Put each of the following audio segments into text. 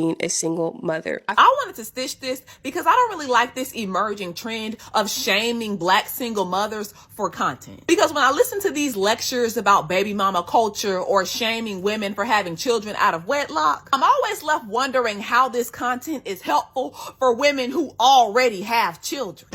being a single mother. I wanted to stitch this because I don't really like this emerging trend of shaming Black single mothers for content. Because when I listen to these lectures about baby mama culture or shaming women for having children out of wedlock, I'm always left wondering how this content is helpful for women who already have children.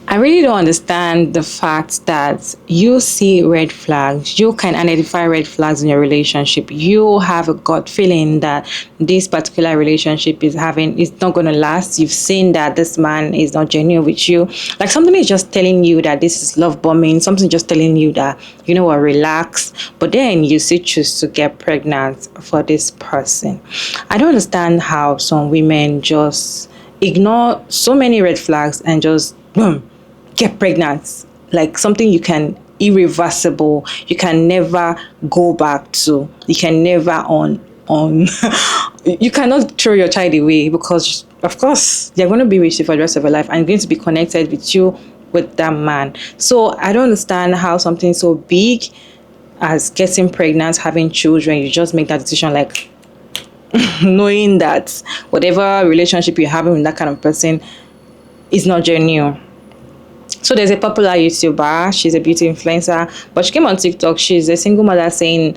I really don't understand the fact that you see red flags. You can identify red flags in your relationship. You have a gut feeling that this particular relationship is not going to last. You've seen that this man is not genuine with you. Like something is just telling you that this is love bombing. Something just telling you that, you know what, relax. But then you still choose to get pregnant for this person. I don't understand how some women just ignore so many red flags and just boom, get pregnant, like something you can irreversible, you can never go back to, you can never on you cannot throw your child away, because of course they're going to be with you for the rest of your life and going to be connected with you with that man. So I don't understand how something so big as getting pregnant, having children, you just make that decision, like knowing that whatever relationship you're having with that kind of person is not genuine. So there's a popular YouTuber, she's a beauty influencer, but she came on TikTok, she's a single mother saying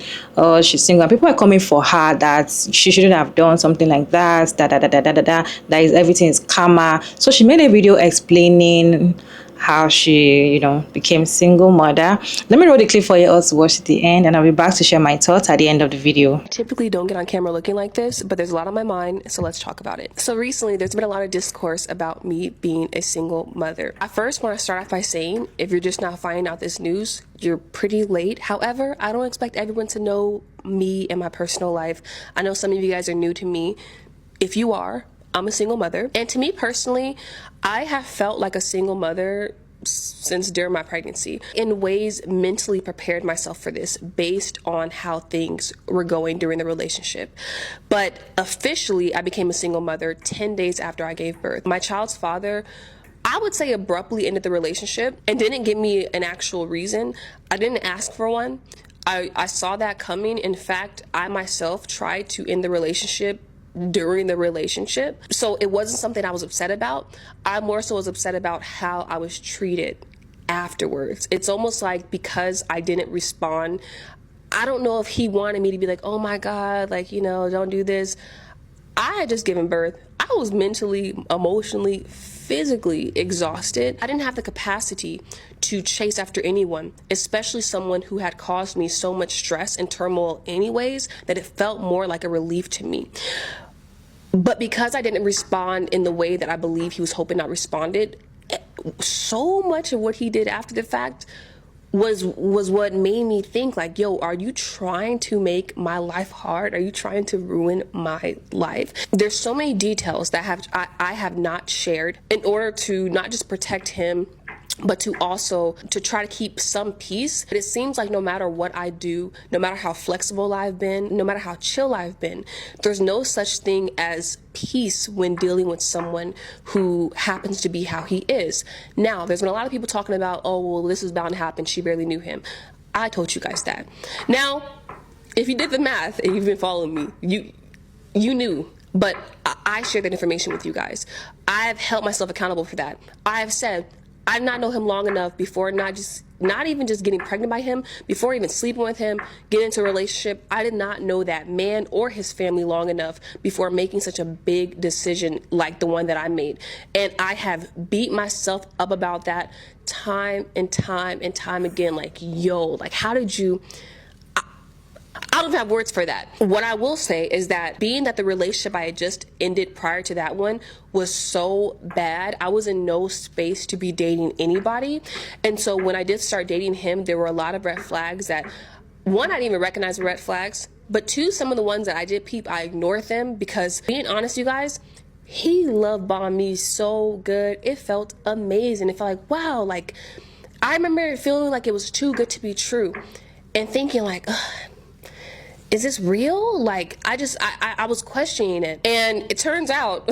she's single, and people are coming for her that she shouldn't have done something like that, that is everything is karma. So she made a video explaining how she, became single mother. Let me roll the clip for you all to watch at the end, and I'll be back to share my thoughts at the end of the video. I typically don't get on camera looking like this, but there's a lot on my mind, so let's talk about it. So recently, there's been a lot of discourse about me being a single mother. I first want to start off by saying, if you're just now finding out this news, you're pretty late. However, I don't expect everyone to know me and my personal life. I know some of you guys are new to me. If you are, I'm a single mother. And to me personally, I have felt like a single mother since during my pregnancy, in ways mentally prepared myself for this based on how things were going during the relationship. But officially, I became a single mother 10 days after I gave birth. My child's father, I would say, abruptly ended the relationship and didn't give me an actual reason. I didn't ask for one. I saw that coming. In fact, I myself tried to end the relationship during the relationship. So it wasn't something I was upset about. I more so was upset about how I was treated afterwards. It's almost like because I didn't respond, I don't know if he wanted me to be like, oh my God, like, don't do this. I had just given birth. I was mentally, emotionally, physically exhausted. I didn't have the capacity to chase after anyone, especially someone who had caused me so much stress and turmoil anyways, that it felt more like a relief to me. But because I didn't respond in the way that I believe he was hoping I responded, so much of what he did after the fact was what made me think like, yo, are you trying to make my life hard? Are you trying to ruin my life? There's so many details that I have not shared in order to not just protect him, but to also to try to keep some peace. But it seems like no matter what I do, no matter how flexible I've been, no matter how chill I've been, there's no such thing as peace when dealing with someone who happens to be how he is. Now, there's been a lot of people talking about, oh, well, this is bound to happen. She barely knew him. I told you guys that. Now, if you did the math and you've been following me, you knew. But I shared that information with you guys. I've held myself accountable for that. I have said, I did not know him long enough before not even just getting pregnant by him, before even sleeping with him, getting into a relationship. I did not know that man or his family long enough before making such a big decision like the one that I made. And I have beat myself up about that time and time and time again. Like, yo, like, how did you... I don't have words for that. What I will say is that being that the relationship I had just ended prior to that one was so bad, I was in no space to be dating anybody. And so when I did start dating him, there were a lot of red flags that, one, I didn't even recognize the red flags, but two, some of the ones that I did peep, I ignored them because, being honest, you guys, he love bombed me so good. It felt amazing. It felt like, wow, like, I remember feeling like it was too good to be true and thinking like, ugh, is this real? Like, I was questioning it. And it turns out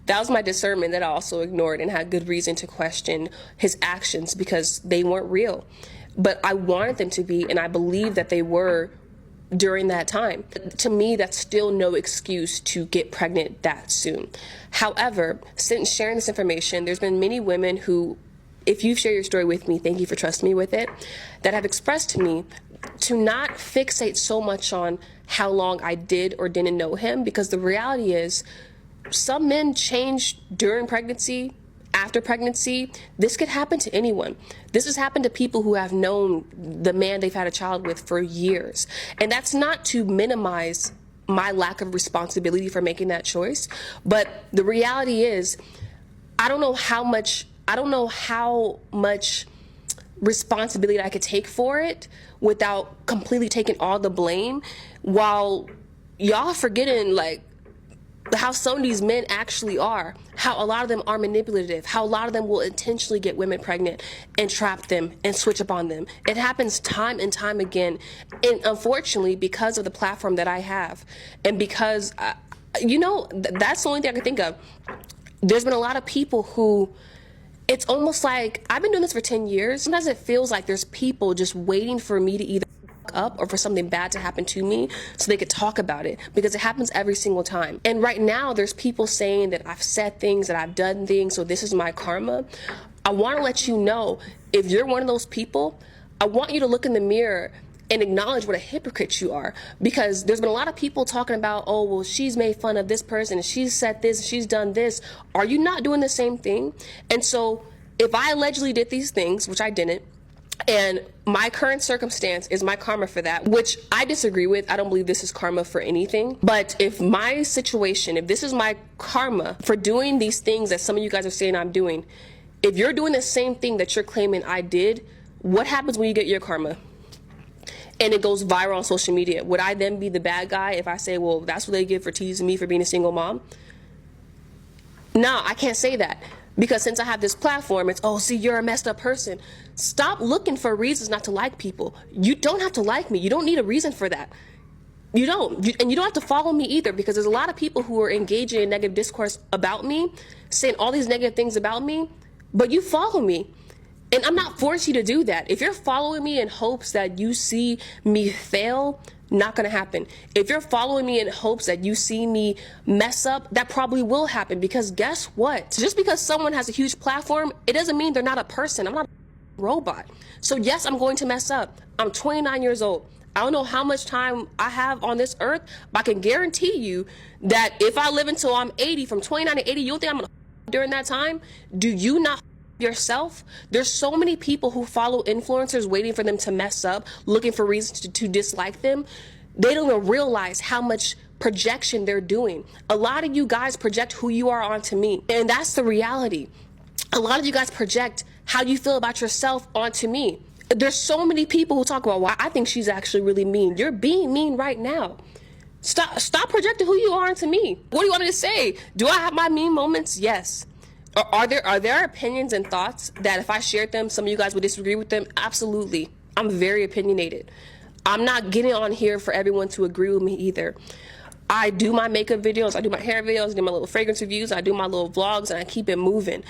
that was my discernment that I also ignored and had good reason to question his actions because they weren't real. But I wanted them to be, and I believe that they were during that time. To me, that's still no excuse to get pregnant that soon. However, since sharing this information, there's been many women who, if you've shared your story with me, thank you for trusting me with it, that have expressed to me to not fixate so much on how long I did or didn't know him, because the reality is some men change during pregnancy, after pregnancy. This could happen to anyone. This has happened to people who have known the man they've had a child with for years. And that's not to minimize my lack of responsibility for making that choice. But the reality is, I don't know how much responsibility I could take for it without completely taking all the blame, while y'all forgetting like how some of these men actually are, how a lot of them are manipulative, how a lot of them will intentionally get women pregnant and trap them and switch up on them. It happens time and time again. And unfortunately, because of the platform that I have, and because, that's the only thing I can think of. There's been a lot of people who, it's almost like, I've been doing this for 10 years. Sometimes it feels like there's people just waiting for me to either up or for something bad to happen to me so they could talk about it, because it happens every single time. And right now there's people saying that I've said things, that I've done things, so this is my karma. I want to let you know, if you're one of those people, I want you to look in the mirror and acknowledge what a hypocrite you are, because there's been a lot of people talking about, oh, well, she's made fun of this person and she's said this and she's done this. Are you not doing the same thing? And so if I allegedly did these things, which I didn't, and my current circumstance is my karma for that, which I disagree with. I don't believe this is karma for anything. But if my situation, if this is my karma for doing these things that some of you guys are saying I'm doing, if you're doing the same thing that you're claiming I did, what happens when you get your karma and it goes viral on social media? Would I then be the bad guy if I say, well, that's what they get for teasing me for being a single mom? No, I can't say that. Because since I have this platform, it's, oh, see, you're a messed up person. Stop looking for reasons not to like people. You don't have to like me. You don't need a reason for that. You don't. And you don't have to follow me either, because there's a lot of people who are engaging in negative discourse about me, saying all these negative things about me, but you follow me. And I'm not forcing you to do that. If you're following me in hopes that you see me fail, not gonna happen. If you're following me in hopes that you see me mess up, that probably will happen, because guess what? Just because someone has a huge platform, it doesn't mean they're not a person. I'm not a robot. So yes, I'm going to mess up. I'm 29 years old. I don't know how much time I have on this earth, but I can guarantee you that if I live until I'm 80, from 29 to 80, you'll think I'm gonna during that time? Do you not yourself? There's so many people who follow influencers waiting for them to mess up, looking for reasons to dislike them. They don't even realize how much projection they're doing. A lot of you guys project who you are onto me, and that's the reality. A lot of you guys project how you feel about yourself onto me. There's so many people who talk about, well, I think she's actually really mean. You're being mean right now. Stop projecting who you are onto me. What do you want me to say? Do I have my mean moments? Yes. Are there opinions and thoughts that if I shared them, some of you guys would disagree with them? Absolutely. I'm very opinionated. I'm not getting on here for everyone to agree with me either. I do my makeup videos, I do my hair videos, I do my little fragrance reviews, I do my little vlogs, and I keep it moving.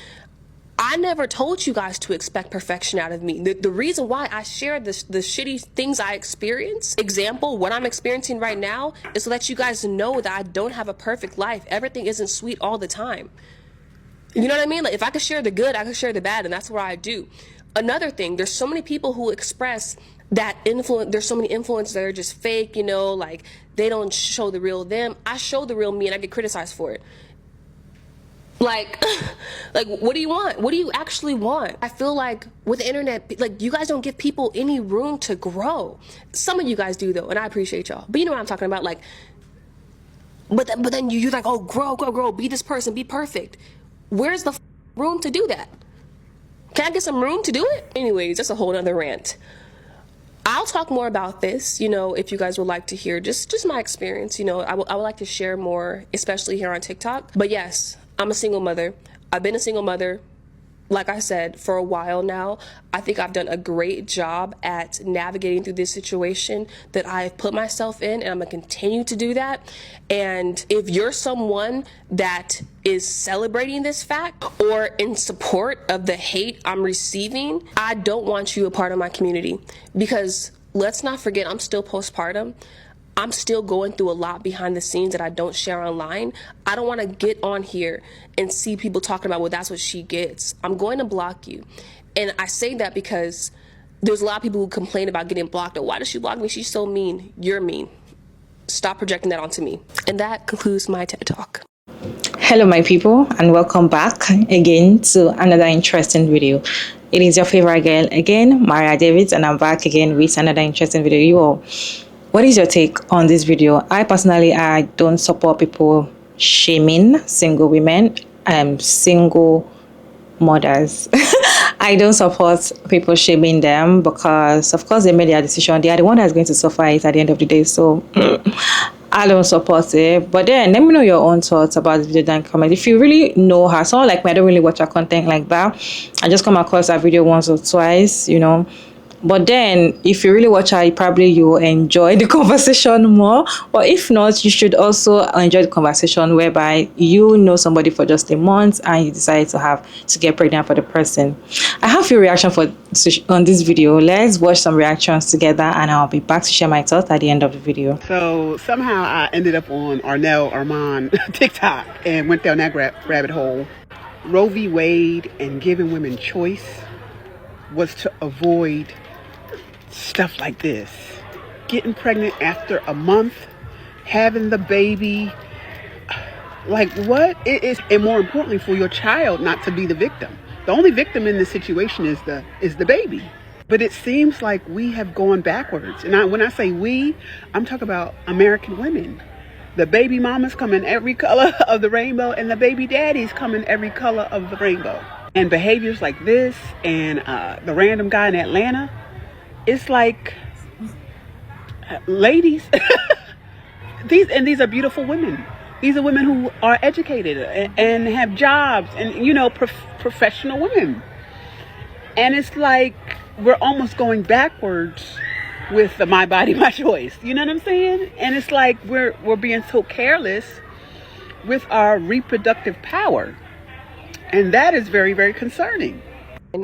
I never told you guys to expect perfection out of me. The reason why I share the shitty things I experience, example, what I'm experiencing right now, is so that you guys know that I don't have a perfect life. Everything isn't sweet all the time. You know what I mean? Like, if I could share the good, I could share the bad, and that's what I do. Another thing, there's so many people who express that there's so many influencers that are just fake, like they don't show the real them. I show the real me, and I get criticized for it. Like, what do you want? What do you actually want? I feel like with the internet, like, you guys don't give people any room to grow. Some of you guys do, though, and I appreciate y'all. But you know what I'm talking about? Like, but then you're like, oh, grow, be this person, be perfect. Where's the room to do that? Can I get some room to do it? Anyways, that's a whole other rant. I'll talk more about this, if you guys would like to hear just my experience. I would like to share more, especially here on TikTok. But yes, I'm a single mother. I've been a single mother, like I said, for a while now. I think I've done a great job at navigating through this situation that I've put myself in, and I'm gonna continue to do that. And if you're someone that is celebrating this fact or in support of the hate I'm receiving, I don't want you a part of my community, because let's not forget, I'm still postpartum. I'm still going through a lot behind the scenes that I don't share online. I don't want to get on here and see people talking about, well, that's what she gets. I'm going to block you. And I say that because there's a lot of people who complain about getting blocked. Or why does she block me? She's so mean. You're mean. Stop projecting that onto me. And that concludes my TED Talk. Hello, my people, and welcome back again to another interesting video. It is your favorite girl again, Maria Davids, and I'm back again with another interesting video. You all, what is your take on this video? I don't support people shaming single women, single mothers. I don't support people shaming them because, of course, they made their decision. They are the one that's going to suffer it at the end of the day. So I don't support it. But then let me know your own thoughts about this video down in the comments. If you really know her, someone like me, I don't really watch her content like that. I just come across her video once or twice, you know. But then if you really watch her, probably you will enjoy the conversation more. Or if not, you should also enjoy the conversation whereby you know somebody for just a month and you decide to get pregnant for the person. I have a few reactions on this video. Let's watch some reactions together and I'll be back to share my thoughts at the end of the video. So somehow I ended up on Armand TikTok and went down that rabbit hole. Roe v. Wade and giving women choice was to avoid stuff like this. Getting pregnant after a month, having the baby, like what it is, and more importantly for your child not to be the victim. The only victim in this situation is the baby. But it seems like we have gone backwards. And when I say we, I'm talking about American women. The baby mamas come in every color of the rainbow and the baby daddies come in every color of the rainbow. And behaviors like this and the random guy in Atlanta, it's like, ladies, these are beautiful women. These are women who are educated and have jobs and, you know, professional women. And it's like we're almost going backwards with the my body, my choice. You know what I'm saying? And it's like we're being so careless with our reproductive power. And that is very, very concerning.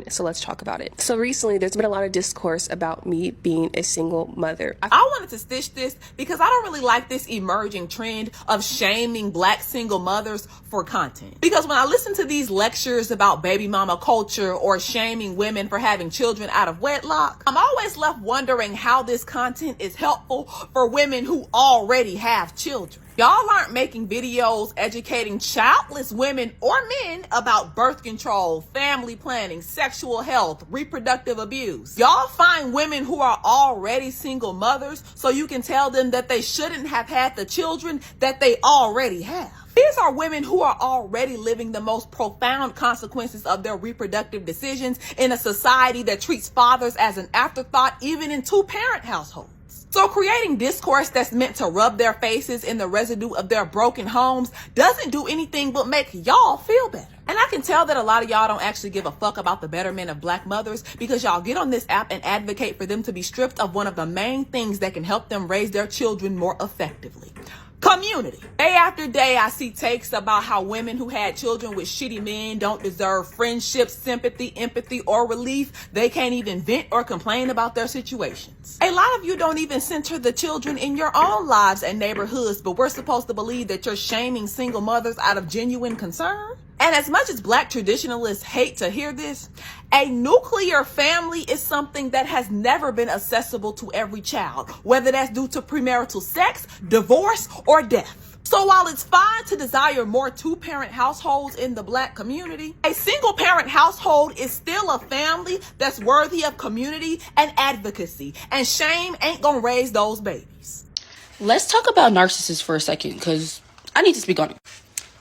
So let's talk about it. So recently there's been a lot of discourse about me being a single mother. I wanted to stitch this because I don't really like this emerging trend of shaming Black single mothers for content. Because when I listen to these lectures about baby mama culture or shaming women for having children out of wedlock, I'm always left wondering how this content is helpful for women who already have children. Y'all aren't making videos educating childless women or men about birth control, family planning, sexual health, reproductive abuse. Y'all find women who are already single mothers so you can tell them that they shouldn't have had the children that they already have. These are women who are already living the most profound consequences of their reproductive decisions in a society that treats fathers as an afterthought, even in two-parent households. So creating discourse that's meant to rub their faces in the residue of their broken homes doesn't do anything but make y'all feel better. And I can tell that a lot of y'all don't actually give a fuck about the betterment of Black mothers because y'all get on this app and advocate for them to be stripped of one of the main things that can help them raise their children more effectively. Community. Day after day, I see takes about how women who had children with shitty men don't deserve friendship, sympathy, empathy, or relief. They can't even vent or complain about their situations. A lot of you don't even center the children in your own lives and neighborhoods, but we're supposed to believe that you're shaming single mothers out of genuine concern. And as much as Black traditionalists hate to hear this, a nuclear family is something that has never been accessible to every child, whether that's due to premarital sex, divorce, or death. So while it's fine to desire more two-parent households in the Black community, a single-parent household is still a family that's worthy of community and advocacy, and shame ain't gonna raise those babies. Let's talk about narcissists for a second, because I need to speak on it.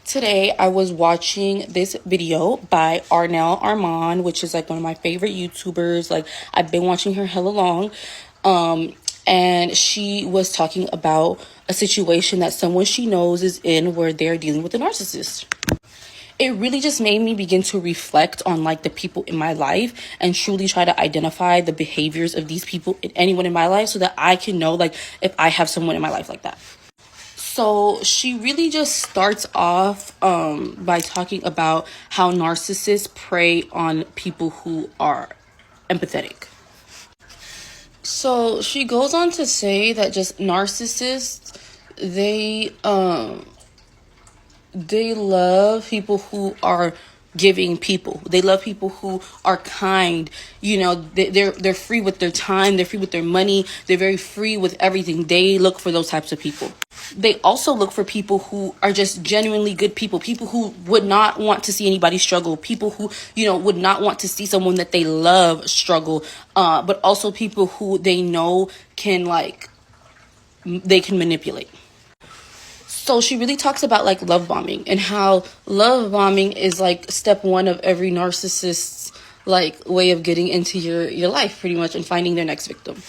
Today, I was watching this video by Armand, which is like one of my favorite YouTubers. Like, I've been watching her hella long. And she was talking about a situation that someone she knows is in where they're dealing with a narcissist. It really just made me begin to reflect on like the people in my life and truly try to identify the behaviors of these people and anyone in my life so that I can know like if I have someone in my life like that. So she really just starts off by talking about how narcissists prey on people who are empathetic. So she goes on to say that just narcissists, they love people who are giving people. They love people who are kind. You know, they're free with their time, they're free with their money, they're very free with everything. They look for those types of people. They also look for people who are just genuinely good people, people who would not want to see anybody struggle, people who, you know, would not want to see someone that they love struggle, but also people who they know can, like, they can manipulate. So she really talks about like love bombing and how love bombing is like step one of every narcissist's like way of getting into your life pretty much and finding their next victim.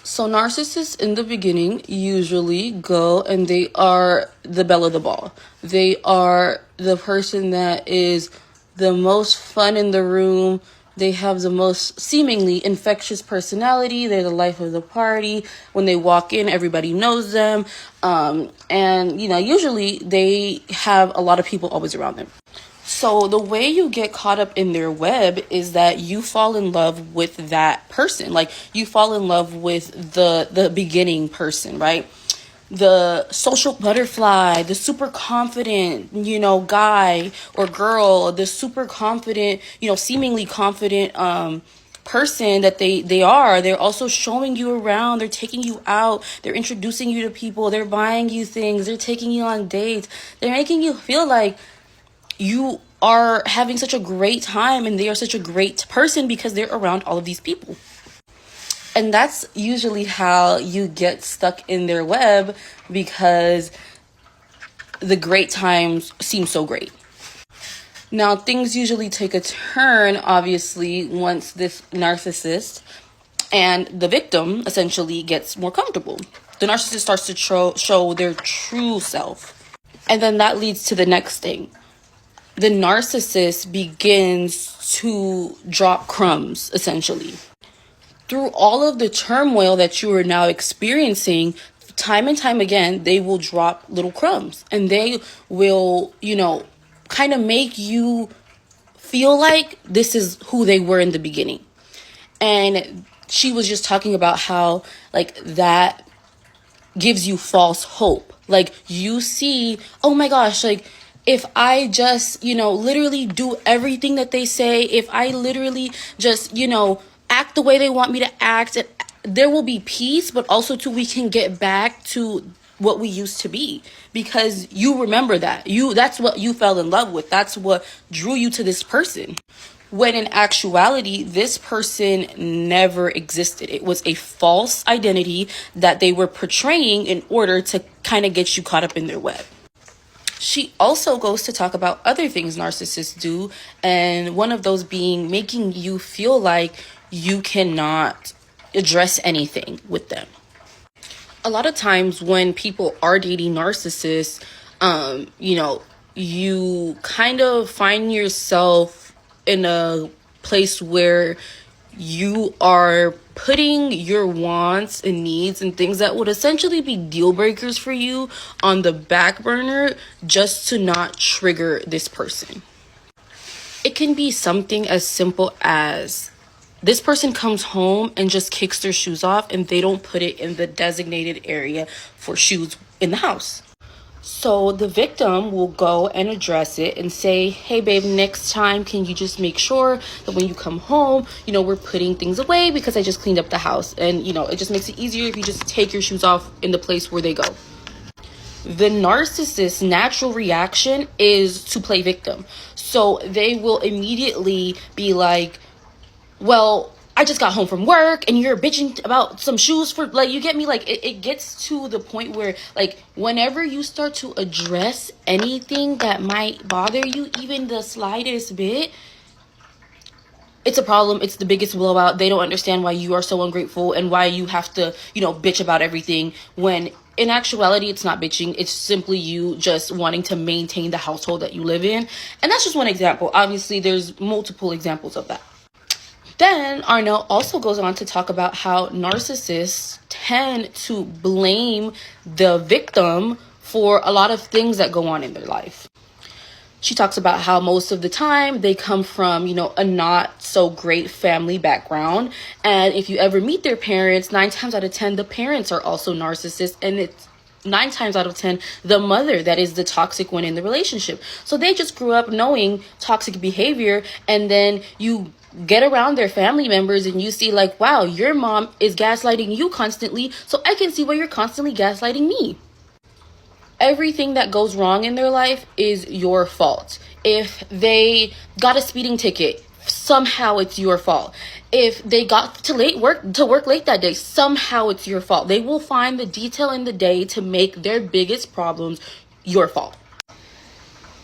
So narcissists in the beginning usually go and they are the belle of the ball. They are the person that is the most fun in the room. They have the most seemingly infectious personality. They're the life of the party. When they walk in, everybody knows them. And, you know, usually they have a lot of people always around them. So the way you get caught up in their web is that you fall in love with that person. Like, you fall in love with the beginning person, right? The social butterfly, the super confident, you know, guy or girl, the super confident, you know, seemingly confident person that they are. They're also showing you around, they're taking you out, they're introducing you to people, they're buying you things, they're taking you on dates, they're making you feel like you are having such a great time and they are such a great person because they're around all of these people. And that's usually how you get stuck in their web, because the great times seem so great. Now, things usually take a turn, obviously, once this narcissist and the victim essentially gets more comfortable. The narcissist starts to show their true self. And then that leads to the next thing. The narcissist begins to drop crumbs, essentially. Through all of the turmoil that you are now experiencing, time and time again, they will drop little crumbs and they will, you know, kind of make you feel like this is who they were in the beginning. And she was just talking about how, like, that gives you false hope. Like, you see, oh my gosh, like, if I just, you know, literally do everything that they say, if I literally just, you know, act the way they want me to act, there will be peace, but also too, we can get back to what we used to be, because you remember that's what you fell in love with. That's what drew you to this person. When in actuality, this person never existed. It was a false identity that they were portraying in order to kind of get you caught up in their web. She also goes to talk about other things narcissists do, and one of those being making you feel like you cannot address anything with them. A lot of times when people are dating narcissists, you know, you kind of find yourself in a place where you are putting your wants and needs and things that would essentially be deal breakers for you on the back burner just to not trigger this person. It can be something as simple as this person comes home and just kicks their shoes off and they don't put it in the designated area for shoes in the house. So the victim will go and address it and say, hey, babe, next time, can you just make sure that when you come home, you know, we're putting things away because I just cleaned up the house. And, you know, it just makes it easier if you just take your shoes off in the place where they go. The narcissist's natural reaction is to play victim. So they will immediately be like, well, I just got home from work and you're bitching about some shoes for, like, you get me? Like, it gets to the point where, like, whenever you start to address anything that might bother you, even the slightest bit, it's a problem. It's the biggest blowout. They don't understand why you are so ungrateful and why you have to, you know, bitch about everything, when in actuality, it's not bitching. It's simply you just wanting to maintain the household that you live in. And that's just one example. Obviously, there's multiple examples of that. Then Arnell also goes on to talk about how narcissists tend to blame the victim for a lot of things that go on in their life. She talks about how most of the time they come from, a not so great family background. And if you ever meet their parents, 9 times out of 10, the parents are also narcissists. And it's 9 times out of 10, the mother that is the toxic one in the relationship. So they just grew up knowing toxic behavior. And then you get around their family members and you see like, wow, your mom is gaslighting you constantly. So I can see why you're constantly gaslighting me. Everything that goes wrong in their life is your fault. If they got a speeding ticket, somehow it's your fault. If they got to work late that day, somehow it's your fault. They will find the detail in the day to make their biggest problems your fault.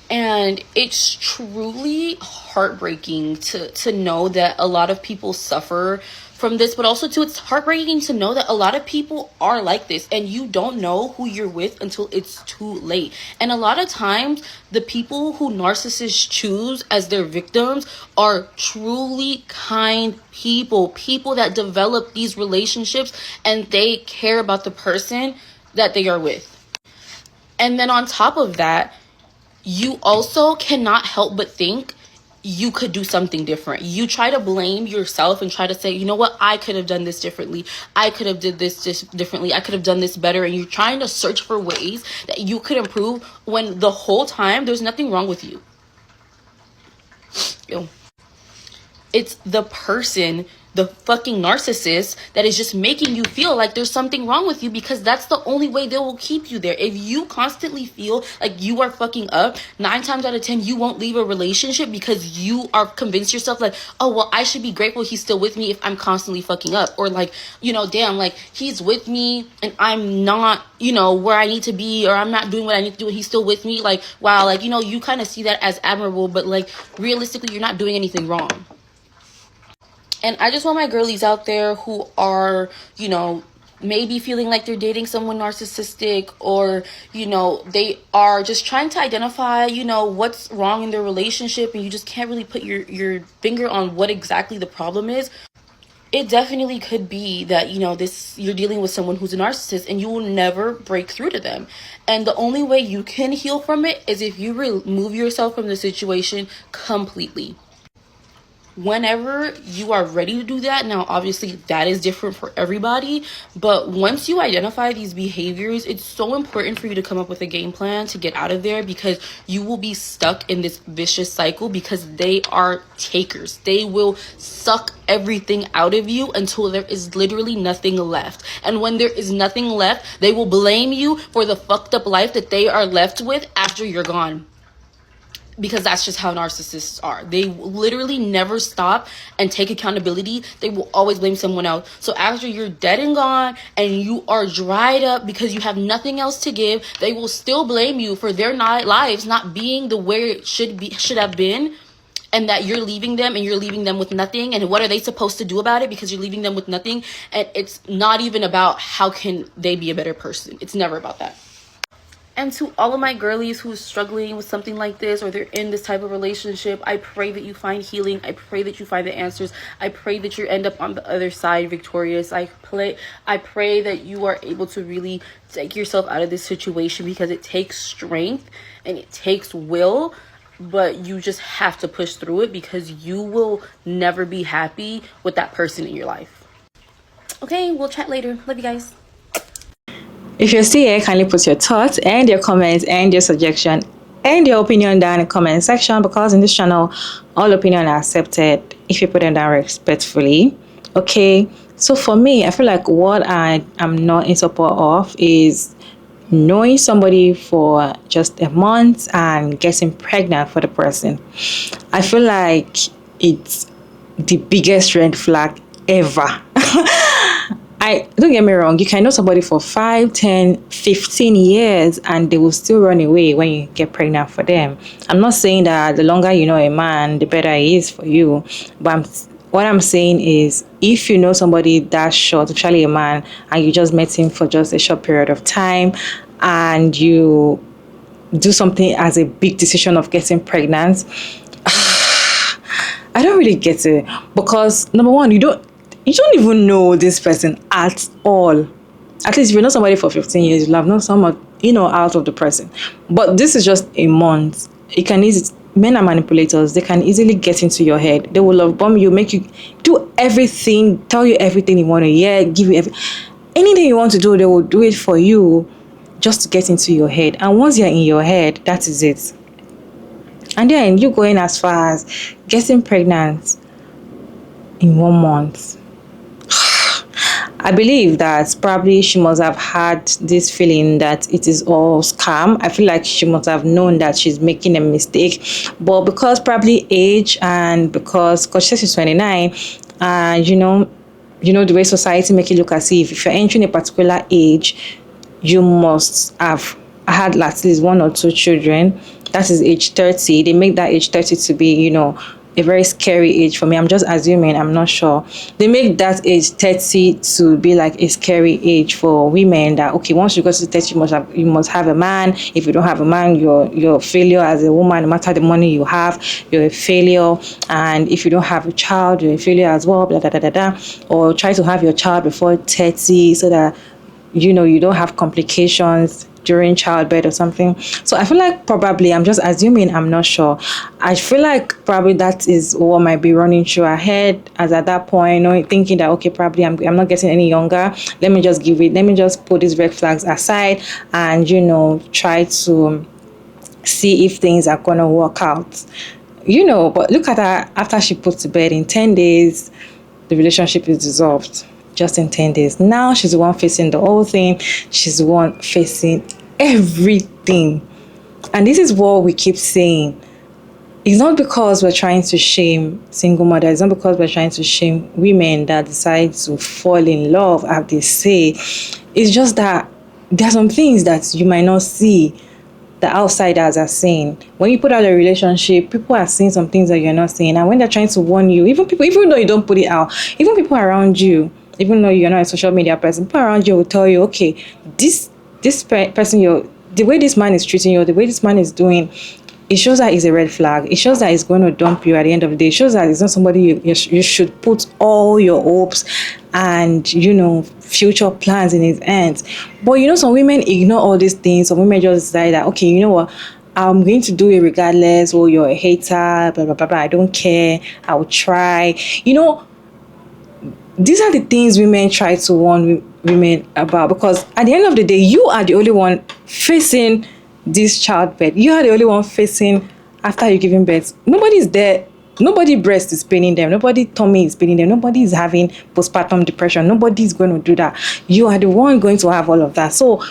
And it's truly heartbreaking to know that a lot of people suffer from this, but also too, it's heartbreaking to know that a lot of people are like this and you don't know who you're with until it's too late. And a lot of times the people who narcissists choose as their victims are truly kind people that develop these relationships and they care about the person that they are with. And then on top of that, you also cannot help but think you could do something different. You try to blame yourself and try to say, you know what, I could have done this differently. I could have did this differently. I could have done this better. And you're trying to search for ways that you could improve when the whole time there's nothing wrong with you. Ew. It's the person, the fucking narcissist, that is just making you feel like there's something wrong with you, because that's the only way they will keep you there. If you constantly feel like you are fucking up, 9 times out of 10, you won't leave a relationship because you are convinced yourself like, oh, well, I should be grateful he's still with me if I'm constantly fucking up. Or like, damn, like he's with me and I'm not, where I need to be, or I'm not doing what I need to do and he's still with me. Like, wow, like, you kind of see that as admirable, but like realistically, you're not doing anything wrong. And I just want my girlies out there who are, maybe feeling like they're dating someone narcissistic, or, they are just trying to identify, what's wrong in their relationship and you just can't really put your finger on what exactly the problem is. It definitely could be that, you're dealing with someone who's a narcissist and you will never break through to them. And the only way you can heal from it is if you remove yourself from the situation completely. Whenever you are ready to do that, now obviously that is different for everybody, but once you identify these behaviors, it's so important for you to come up with a game plan to get out of there, because you will be stuck in this vicious cycle, because they are takers. They will suck everything out of you until there is literally nothing left. And when there is nothing left, they will blame you for the fucked up life that they are left with after you're gone. Because that's just how narcissists are. They literally never stop and take accountability. They will always blame someone else. So after you're dead and gone and you are dried up because you have nothing else to give, they will still blame you for their lives not being the way it should have been, and that you're leaving them and you're leaving them with nothing. And what are they supposed to do about it? Because you're leaving them with nothing. And it's not even about how can they be a better person. It's never about that. And to all of my girlies who are struggling with something like this, or they're in this type of relationship, I pray that you find healing. I pray that you find the answers. I pray that you end up on the other side victorious. I pray that you are able to really take yourself out of this situation, because it takes strength and it takes will, but you just have to push through it, because you will never be happy with that person in your life. Okay, we'll chat later. Love you guys. If you're still here, kindly put your thoughts and your comments and your suggestion and your opinion down in the comment section, because in this channel, all opinions are accepted if you put them down respectfully. Okay, so for me, I feel like what I am not in support of is knowing somebody for just a month and getting pregnant for the person. I feel like it's the biggest red flag ever. Don't get me wrong, you can know somebody for 5, 10, 15 years and they will still run away when you get pregnant for them. I'm not saying that the longer you know a man, the better he is for you. But what I'm saying is, if you know somebody that short, especially a man, and you just met him for just a short period of time, and you do something as a big decision of getting pregnant, I don't really get it. Because number one, you don't even know this person at all. At least if you know somebody for 15 years, you'll have known someone, out of the person. But this is just a month. it can easily, men are manipulators. They can easily get into your head. They will love bomb you, make you do everything, tell you everything you want to hear, give you anything you want to do. They will do it for you, just to get into your head. And once you're in your head, that is it. And then you going as far as getting pregnant in 1 month. I believe that probably she must have had this feeling that it is all scam. I feel like she must have known that she's making a mistake. But because probably age, and because she's 29, and the way society make it look as if you're entering a particular age, you must have had at least 1 or 2 children. That is age 30. They make that age 30 to be, a very scary age for me. I'm just assuming, I'm not sure. They make that age 30 to be like a scary age for women, that okay, once you go to 30, you must have a man. If you don't have a man, you're a failure as a woman. No matter the money you have, you're a failure. And if you don't have a child, you're a failure as well, blah, blah, blah, blah, blah. Or try to have your child before 30 so that you don't have complications during childbirth or something. So I feel like probably, I'm just assuming, I'm not sure. I feel like probably that is what might be running through her head, as at that point, thinking that okay, probably I'm not getting any younger. Let me just put these red flags aside and try to see if things are gonna work out. But look at her, after she put to bed, in 10 days, the relationship is dissolved. Just in 10 days. Now she's the one facing the whole thing. She's the one facing everything. And this is what we keep saying. It's not because we're trying to shame single mothers. It's not because we're trying to shame women that decide to fall in love, as they say. It's just that there are some things that you might not see, the outsiders are seeing. When you put out a relationship, people are seeing some things that you're not seeing. And when they're trying to warn you, even though you don't put it out, even people around you, even though you're not a social media person, people around you will tell you, okay, this person, the way this man is treating you, the way this man is doing, it shows that he's a red flag. It shows that he's going to dump you at the end of the day. It shows that it's not somebody you should put all your hopes and future plans in his hands. But some women ignore all these things. Some women just decide that, okay, you know what, I'm going to do it regardless. Oh, you're a hater, blah blah blah blah. I don't care. I will try. These are the things women try to warn women about, because at the end of the day, you are the only one facing this childbirth. You are the only one facing after you giving birth. Nobody's there. Nobody breast is paining them. Nobody tummy is paining them. Nobody is having postpartum depression. Nobody's going to do that. You are the one going to have all of that. So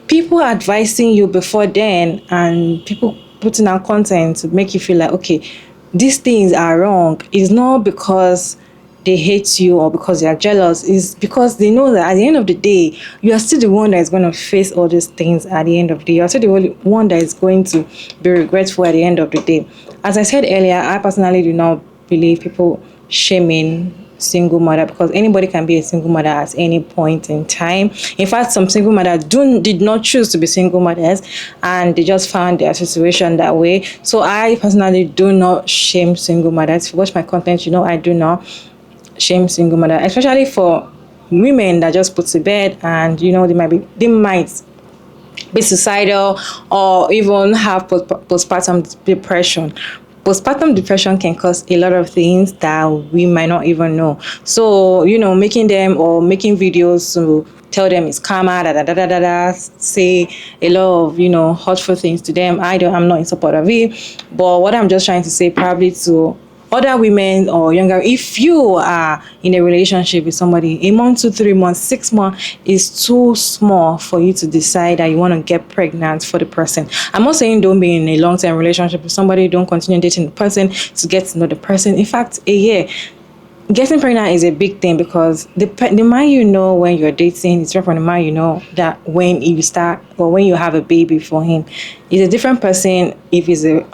people advising you before then, and people putting out content to make you feel like, okay, these things are wrong, is not because they hate you or because they are jealous. Is because they know that at the end of the day, you are still the one that is going to face all these things at the end of the day. You are still the only one that is going to be regretful at the end of the day. As I said earlier, I personally do not believe people shaming single mother, because anybody can be a single mother at any point in time. In fact, some single mothers did not choose to be single mothers, and they just found their situation that way. So I personally do not shame single mothers. If you watch my content, I do not shame single mother, especially for women that just put to bed and they might be suicidal or even have postpartum depression. Postpartum depression can cause a lot of things that we might not even know. So making videos to tell them it's karma, say a lot of hurtful things to them. I'm not in support of it. But what I'm just trying to say, probably to other women or younger, if you are in a relationship with somebody, a month, 2, 3 months, 6 months is too small for you to decide that you want to get pregnant for the person. I'm not saying don't be in a long-term relationship with somebody, don't continue dating the person to get to know the person. In fact, a year, getting pregnant is a big thing, because the man when you're dating is different from the man that when you start or when you have a baby for him. Is a different person if he's a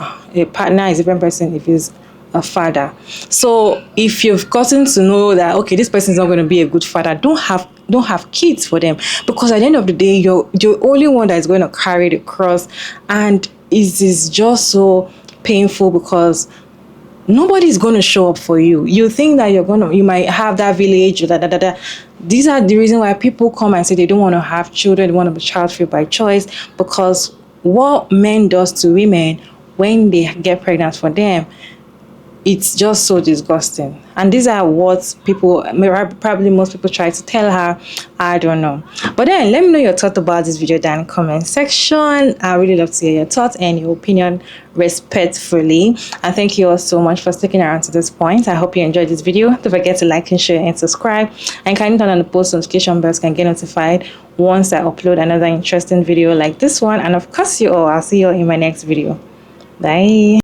partner, is a different person if he's a father. So if you've gotten to know that, okay, this person is not going to be a good father, don't have kids for them, because at the end of the day, you're the only one that is going to carry the cross, and it is just so painful because nobody's going to show up for you. You think that you might have that village, These are the reason why people come and say they don't want to have children, they want to be child free by choice, because what men does to women, when they get pregnant for them, it's just so disgusting. And these are what people, probably most people, try to tell her. I don't know. But then let me know your thought about this video down in the comment section. I really love to hear your thoughts and your opinion respectfully. And thank you all so much for sticking around to this point. I hope you enjoyed this video. Don't forget to like and share and subscribe, and kindly turn on the post notification bell so you can get notified once I upload another interesting video like this one. And of course, I'll see you all in my next video. Bye.